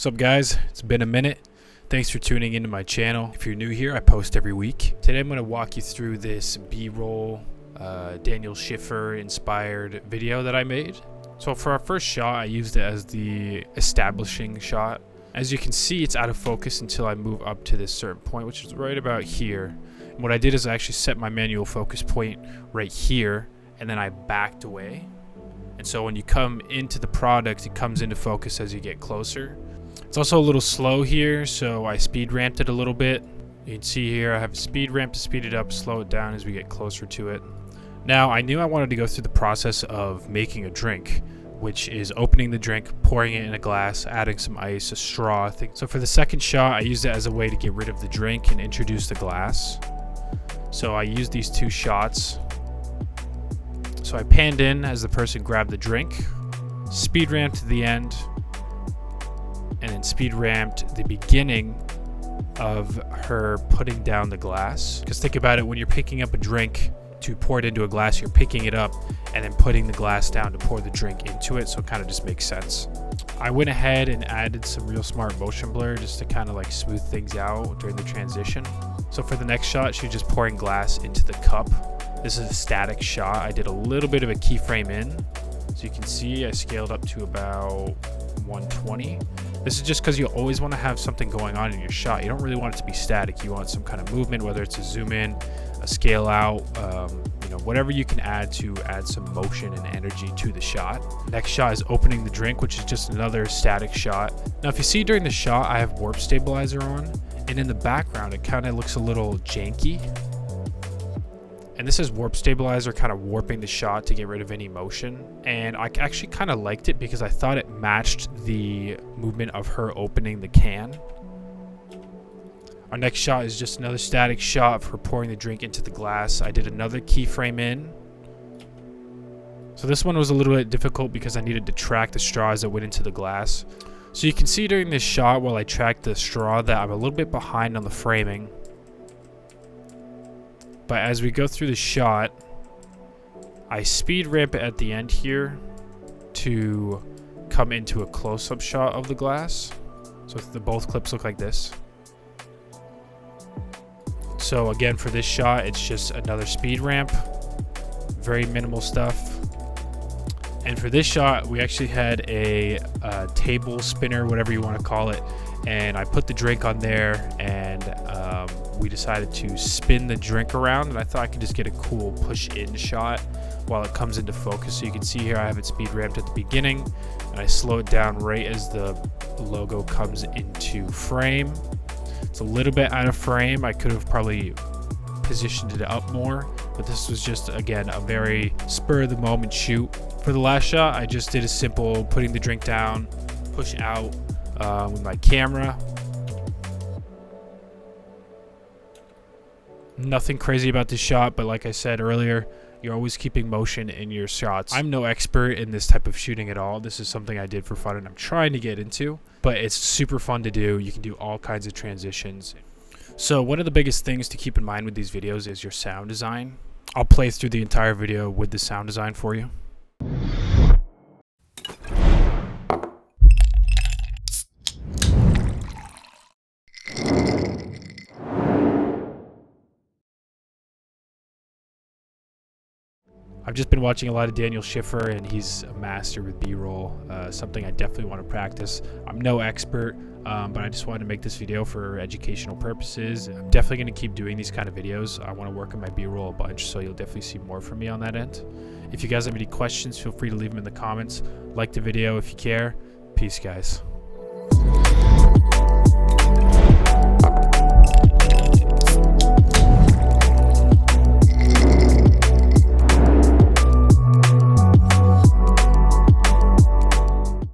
What's up, guys? It's been a minute. Thanks for tuning into my channel. If you're new here, I post every week. Today I'm going to walk you through this B-roll Daniel Schiffer inspired video that I made. So for our first shot, I used it as the establishing shot. As you can see, it's out of focus until I move up to this certain point, which is right about here. And what I did is I actually set my manual focus point right here, and then I backed away. And so when you come into the product, it comes into focus as you get closer. It's also a little slow here, so I speed ramped it a little bit. You can see here I have a speed ramp to speed it up, slow it down as we get closer to it. Now, I knew I wanted to go through the process of making a drink, which is opening the drink, pouring it in a glass, adding some ice, a straw. So for the second shot, I used it as a way to get rid of the drink and introduce the glass. So I used these two shots. So I panned in as the person grabbed the drink, speed ramped to the end, and then speed ramped the beginning of her putting down the glass. Because think about it, when you're picking up a drink to pour it into a glass, you're picking it up and then putting the glass down to pour the drink into it, so it kind of just makes sense. I went ahead and added some real smart motion blur just to kind of like smooth things out during the transition. So for the next shot, she's just pouring glass into the cup. This is a static shot. I did a little bit of a keyframe in. So you can see I scaled up to about 120. This is just because you always want to have something going on in your shot. You don't really want it to be static. You want some kind of movement, whether it's a zoom in, a scale out, whatever you can add to add some motion and energy to the shot. Next shot is opening the drink, which is just another static shot. Now, if you see during the shot, I have warp stabilizer on, and in the background, it kind of looks a little janky. And this is warp stabilizer kind of warping the shot to get rid of any motion. And I actually kind of liked it because I thought it matched the movement of her opening the can. Our next shot is just another static shot for pouring the drink into the glass. I did another keyframe in. So this one was a little bit difficult because I needed to track the straw as it went into the glass. So you can see during this shot while I tracked the straw that I'm a little bit behind on the framing. But as we go through the shot, I speed ramp it at the end here to come into a close-up shot of the glass. So both clips look like this. So again, for this shot, it's just another speed ramp. Very minimal stuff. And for this shot, we actually had a table spinner, whatever you want to call it. And I put the drink on there, and we decided to spin the drink around, and I thought I could just get a cool push-in shot while it comes into focus. So you can see here I have it speed ramped at the beginning, and I slow it down right as the logo comes into frame. It's a little bit out of frame. I could have probably positioned it up more, but this was just, again, a very spur-of-the-moment shoot. For the last shot, I just did a simple putting the drink down, push out with my camera. Nothing crazy about this shot, but like I said earlier, you're always keeping motion in your shots. I'm no expert in this type of shooting at all. This is something I did for fun and I'm trying to get into, but it's super fun to do. You can do all kinds of transitions. So one of the biggest things to keep in mind with these videos is your sound design. I'll play through the entire video with the sound design for you. I've just been watching a lot of Daniel Schiffer, and he's a master with B-roll, something I definitely want to practice. I'm no expert, but I just wanted to make this video for educational purposes. I'm definitely going to keep doing these kind of videos. I want to work on my B-roll a bunch, so you'll definitely see more from me on that end. If you guys have any questions, feel free to leave them in the comments. Like the video if you care. Peace, guys.